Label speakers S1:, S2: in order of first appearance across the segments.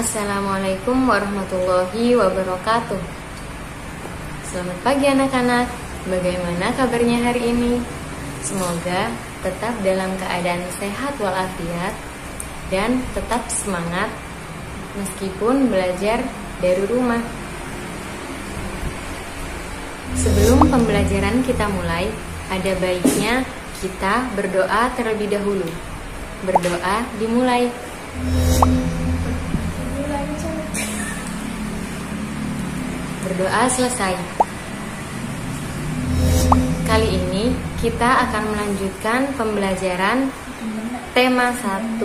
S1: Assalamualaikum warahmatullahi wabarakatuh. Selamat pagi anak-anak. Bagaimana kabarnya hari ini? Semoga tetap dalam keadaan sehat walafiat dan tetap semangat meskipun belajar dari rumah. Sebelum pembelajaran kita mulai, ada baiknya kita berdoa terlebih dahulu. Berdoa dimulai. Berdoa selesai. Kali ini kita akan melanjutkan pembelajaran tema 1,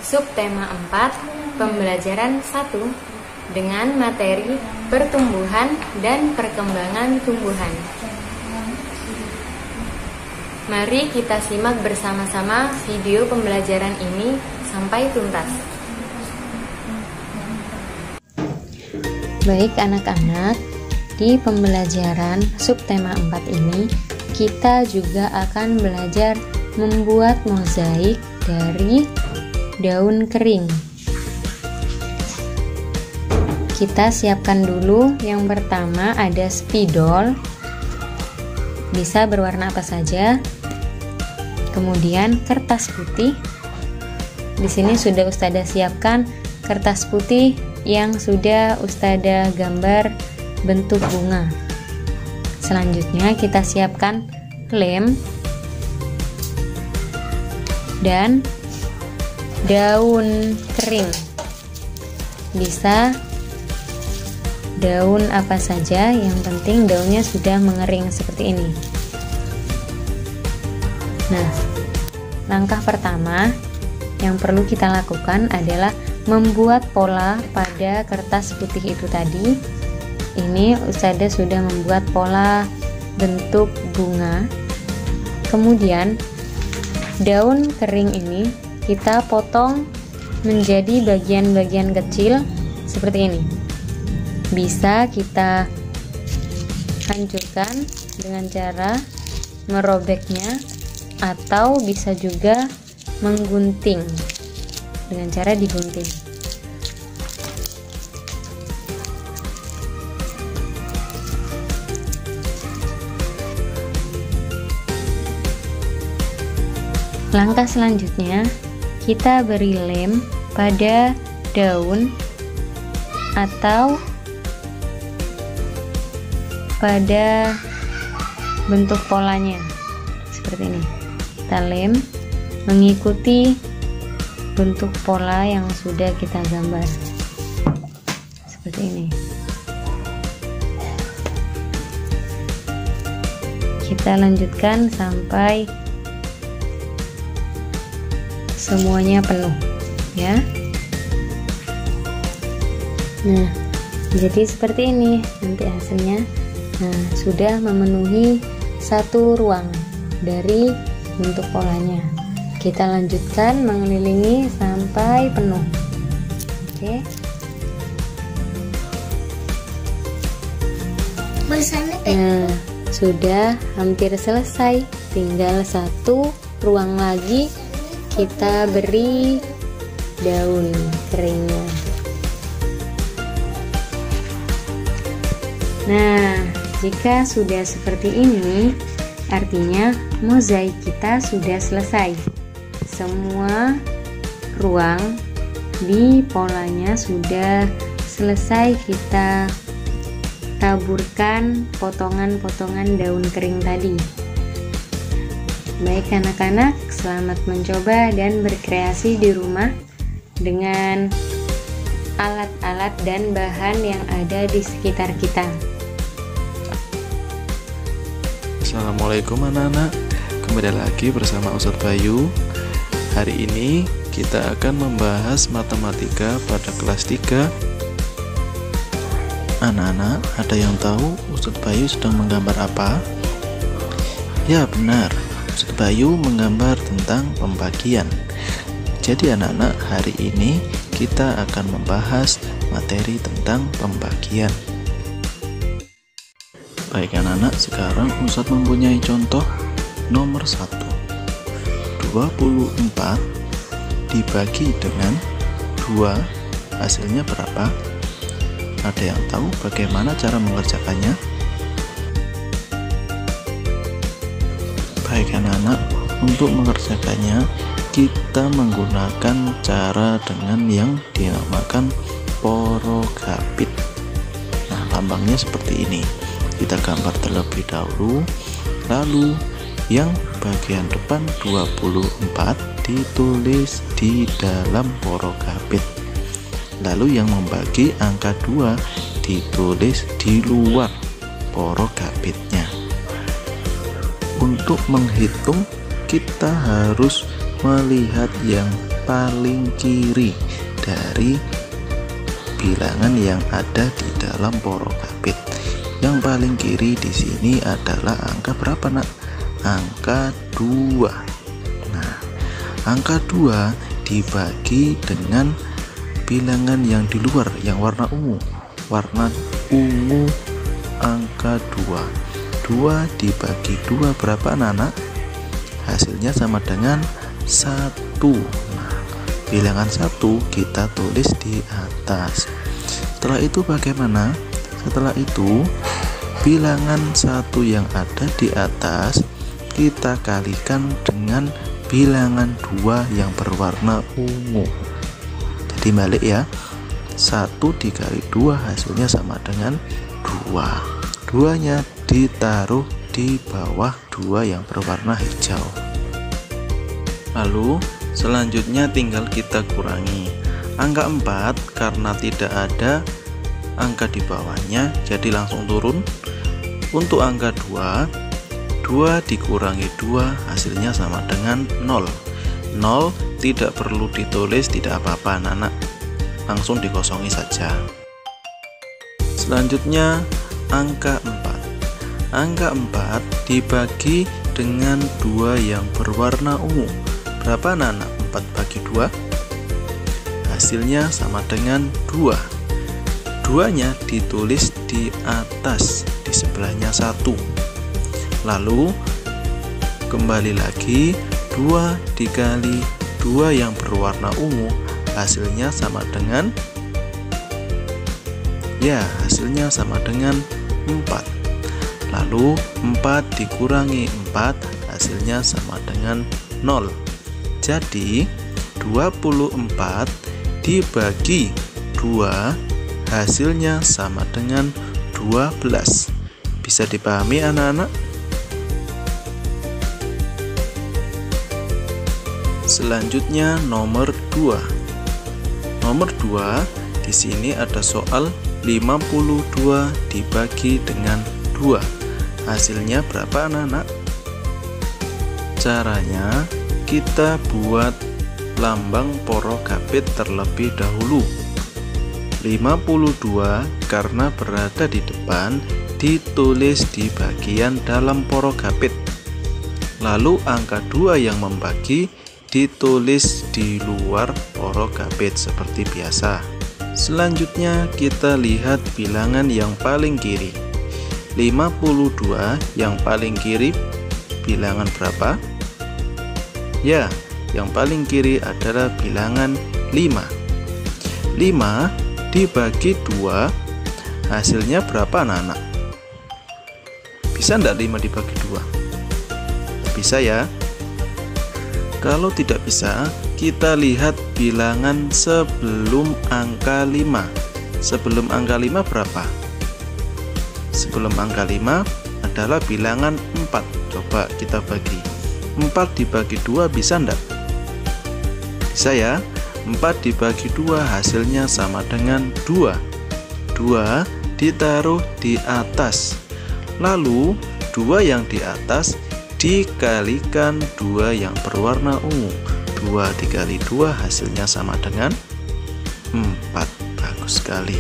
S1: subtema 4, pembelajaran 1 dengan materi pertumbuhan dan perkembangan tumbuhan. Mari kita simak bersama-sama video pembelajaran ini sampai tuntas. Baik anak-anak, di pembelajaran subtema 4 ini kita juga akan belajar membuat mozaik dari daun kering. Kita siapkan dulu. Yang pertama ada spidol, bisa berwarna apa saja. Kemudian kertas putih. Di sini sudah Ustadzah siapkan kertas putih yang sudah Ustadzah gambar bentuk bunga. Selanjutnya kita siapkan lem dan daun kering. Bisa daun apa saja, yang penting daunnya sudah mengering seperti ini. Nah, langkah pertama yang perlu kita lakukan adalah membuat pola pada kertas putih itu tadi. Ini Ustadzah sudah membuat pola bentuk bunga. Kemudian daun kering ini kita potong menjadi bagian-bagian kecil seperti ini. Bisa kita hancurkan dengan cara merobeknya, atau bisa juga menggunting dengan cara digunting. Langkah selanjutnya, kita beri lem pada daun atau pada bentuk polanya seperti ini. Kita lem mengikuti bentuk pola yang sudah kita gambar seperti ini. Kita lanjutkan sampai semuanya penuh ya. Nah, jadi seperti ini nanti hasilnya. Nah, sudah memenuhi satu ruang dari bentuk polanya. Kita lanjutkan mengelilingi sampai penuh. Oke. Nah, sudah hampir selesai. Tinggal satu ruang lagi, kita beri daun keringnya. Nah, jika sudah seperti ini, artinya mozaik kita sudah selesai. Semua ruang di polanya sudah selesai kita taburkan potongan-potongan daun kering tadi. Baik anak-anak, selamat mencoba dan berkreasi di rumah dengan alat-alat dan bahan yang ada di sekitar kita.
S2: Assalamualaikum anak-anak, kembali lagi bersama Ustadz Bayu. Hari ini kita akan membahas matematika pada kelas 3. Anak-anak, ada yang tahu Ustadz Bayu sedang menggambar apa? Ya benar, Ustadz Bayu menggambar tentang pembagian. Jadi anak-anak, hari ini kita akan membahas materi tentang pembagian. Baik anak-anak, sekarang Ustadz mempunyai contoh nomor 1. 24 dibagi dengan 2 hasilnya berapa? Ada yang tahu bagaimana cara mengerjakannya? Baik anak-anak, untuk mengerjakannya kita menggunakan cara dengan yang dinamakan porogapit. Nah, lambangnya seperti ini. Kita gambar terlebih dahulu, lalu yang bagian depan 24 ditulis di dalam porogapit. Lalu yang membagi angka 2 ditulis di luar porogapitnya. Untuk menghitung kita harus melihat yang paling kiri dari bilangan yang ada di dalam porogapit. Yang paling kiri di sini adalah angka berapa, Nak? Angka 2. Nah, angka 2 dibagi dengan bilangan yang di luar yang warna ungu. Warna ungu angka 2. 2 dibagi 2 berapa, anak-anak? Hasilnya sama dengan 1. Nah, bilangan 1 kita tulis di atas. Setelah itu bagaimana? Setelah itu bilangan 1 yang ada di atas kita kalikan dengan bilangan 2 yang berwarna ungu. Jadi balik ya, 1 dikali 2 hasilnya sama dengan 2. 2-nya ditaruh di bawah 2 yang berwarna hijau. Lalu selanjutnya tinggal kita kurangi. Angka 4 karena tidak ada angka di bawahnya jadi langsung turun. Untuk angka 2 dikurangi 2 hasilnya sama dengan 0. 0 tidak perlu ditulis, tidak apa-apa anak-anak, langsung dikosongi saja. Selanjutnya angka 4. Angka 4 dibagi dengan 2 yang berwarna ungu. Berapa anak-anak? 4 bagi 2 hasilnya sama dengan 2. 2-nya ditulis di atas, di sebelahnya 1. Lalu kembali lagi, 2 dikali 2 yang berwarna ungu hasilnya sama dengan, ya hasilnya sama dengan 4. Lalu 4 dikurangi 4 hasilnya sama dengan 0. Jadi 24 dibagi 2 hasilnya sama dengan 12. Bisa dipahami anak-anak? Selanjutnya nomor 2. Nomor 2 di sini ada soal 52 dibagi dengan 2. Hasilnya berapa anak-anak? Caranya kita buat lambang porogapit terlebih dahulu. 52 karena berada di depan ditulis di bagian dalam porogapit. Lalu angka 2 yang membagi ditulis di luar porogapit seperti biasa. Selanjutnya kita lihat bilangan yang paling kiri. 52 yang paling kiri bilangan berapa? Ya, yang paling kiri adalah bilangan 5. 5 dibagi 2 hasilnya berapa anak-anak? Bisa enggak 5 dibagi 2? Bisa ya. Kalau tidak bisa, kita lihat bilangan sebelum angka 5. Sebelum angka 5 berapa? Sebelum angka 5 adalah bilangan 4. Coba kita bagi. 4 dibagi 2 bisa enggak? Bisa ya. 4 dibagi 2 hasilnya sama dengan 2. 2 ditaruh di atas. Lalu 2 yang di atas dikalikan 2 yang berwarna ungu. 2 dikali 2 hasilnya sama dengan 4. Bagus sekali.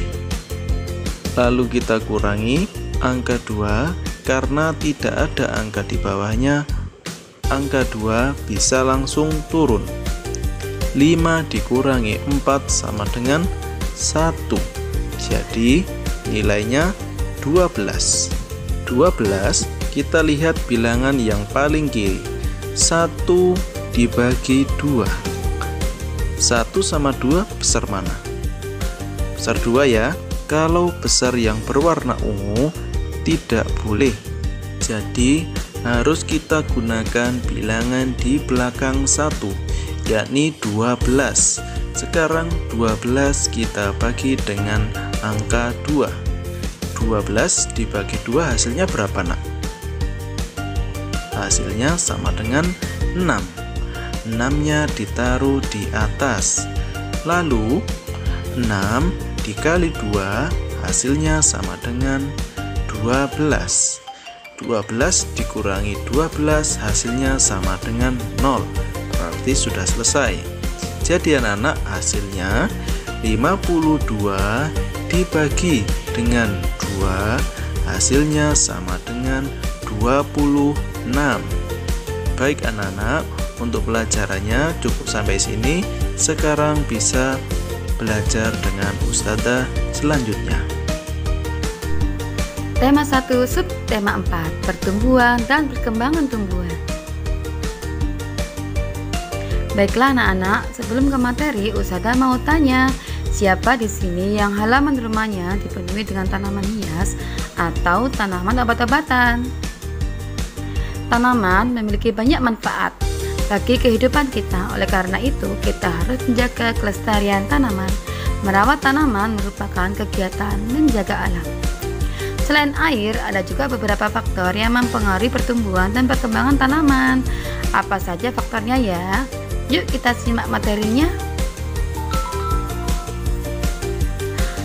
S2: Lalu kita kurangi angka 2 karena tidak ada angka di bawahnya. Angka 2 bisa langsung turun. 5 dikurangi 4 sama dengan 1. Jadi nilainya 12. 12 kita lihat bilangan yang paling kiri. 1 dibagi 2. 1 sama 2 besar mana? besar 2 ya. Kalau besar yang berwarna ungu tidak boleh. Jadi harus kita gunakan bilangan di belakang 1, yakni 12. Sekarang 12 kita bagi dengan angka 2. 12 dibagi 2 hasilnya berapa, Nak? Hasilnya sama dengan 6. 6-nya ditaruh di atas. Lalu 6 dikali 2 hasilnya sama dengan 12. 12 dikurangi 12 hasilnya sama dengan 0. Berarti sudah selesai. Jadi anak-anak, hasilnya 52 dibagi dengan 2 hasilnya sama dengan 26. Baik anak-anak, untuk pelajarannya cukup sampai sini. Sekarang bisa belajar dengan Ustadzah selanjutnya.
S1: Tema 1, subtema 4, pertumbuhan dan perkembangan tumbuhan. Baiklah anak-anak, sebelum ke materi, Ustadzah mau tanya, siapa di sini yang halaman rumahnya dipenuhi dengan tanaman hias atau tanaman obat-obatan? Tanaman memiliki banyak manfaat bagi kehidupan kita. Oleh karena itu, kita harus menjaga kelestarian tanaman. Merawat tanaman merupakan kegiatan menjaga alam. Selain air, ada juga beberapa faktor yang mempengaruhi pertumbuhan dan perkembangan tanaman. Apa saja faktornya ya? Yuk kita simak materinya.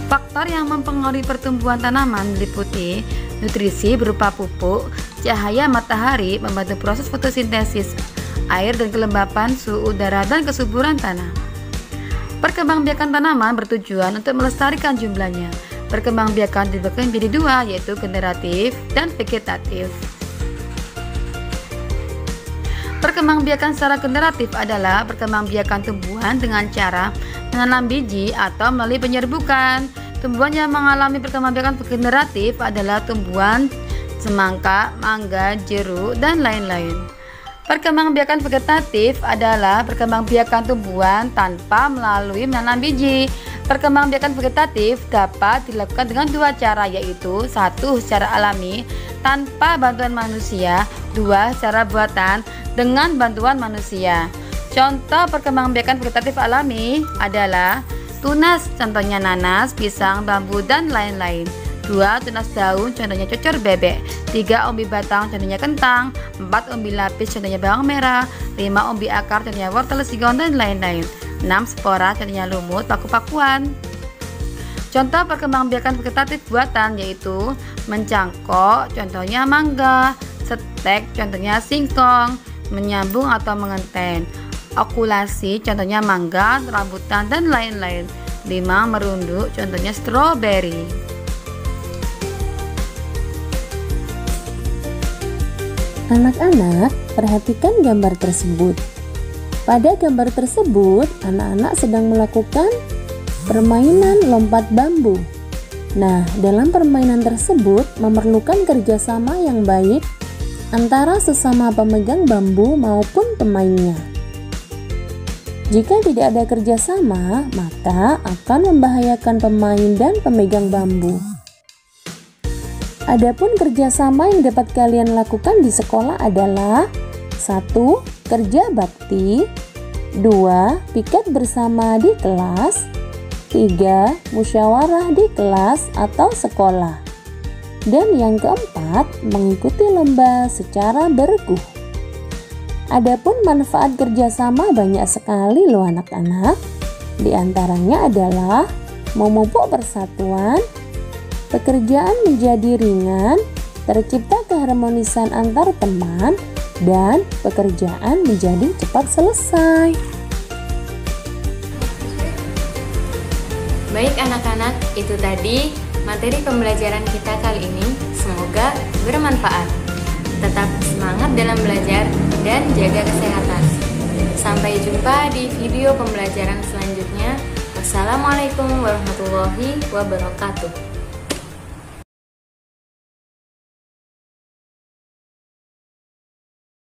S1: Faktor yang mempengaruhi pertumbuhan tanaman meliputi nutrisi berupa pupuk, cahaya matahari membantu proses fotosintesis, air dan kelembapan, suhu udara, dan kesuburan tanah. Perkembangbiakan tanaman bertujuan untuk melestarikan jumlahnya. Perkembangbiakan dibagi menjadi 2, yaitu generatif dan vegetatif. Perkembangbiakan secara generatif adalah perkembangbiakan tumbuhan dengan cara menanam biji atau melalui penyerbukan. Tumbuhan yang mengalami perkembangbiakan generatif adalah tumbuhan semangka, mangga, jeruk, dan lain-lain. Perkembangbiakan vegetatif adalah perkembangbiakan tumbuhan tanpa melalui menanam biji. Perkembangbiakan vegetatif dapat dilakukan dengan 2 cara, yaitu 1 secara alami tanpa bantuan manusia, 2 secara buatan dengan bantuan manusia. Contoh perkembangbiakan vegetatif alami adalah tunas, contohnya nanas, pisang, bambu, dan lain-lain. 2 tunas daun, contohnya cocor bebek. 3 umbi batang, contohnya kentang. 4 umbi lapis, contohnya bawang merah. 5 umbi akar, contohnya wortel, singkong, dan lain-lain. 6 spora, contohnya lumut, paku-pakuan. Contoh perkembangbiakan vegetatif buatan yaitu mencangkok, contohnya mangga. Setek, contohnya singkong. Menyambung atau mengenten. Okulasi, contohnya mangga, rambutan, dan lain-lain. 5 merunduk, contohnya stroberi.
S3: Anak-anak, perhatikan gambar tersebut. Pada gambar tersebut, anak-anak sedang melakukan permainan lompat bambu. Nah, dalam permainan tersebut memerlukan kerjasama yang baik antara sesama pemegang bambu maupun pemainnya. Jika tidak ada kerjasama, maka akan membahayakan pemain dan pemegang bambu. Adapun kerjasama yang dapat kalian lakukan di sekolah adalah 1. Kerja bakti, 2. Piket bersama di kelas, 3. Musyawarah di kelas atau sekolah, dan yang keempat, mengikuti lomba secara bergu. Adapun manfaat kerjasama banyak sekali loh anak-anak. Di antaranya adalah memupuk persatuan, pekerjaan menjadi ringan, tercipta keharmonisan antar teman, dan pekerjaan menjadi cepat selesai.
S1: Baik anak-anak, itu tadi materi pembelajaran kita kali ini. Semoga bermanfaat. Tetap semangat dalam belajar dan jaga kesehatan. Sampai jumpa di video pembelajaran selanjutnya. Wassalamualaikum warahmatullahi wabarakatuh.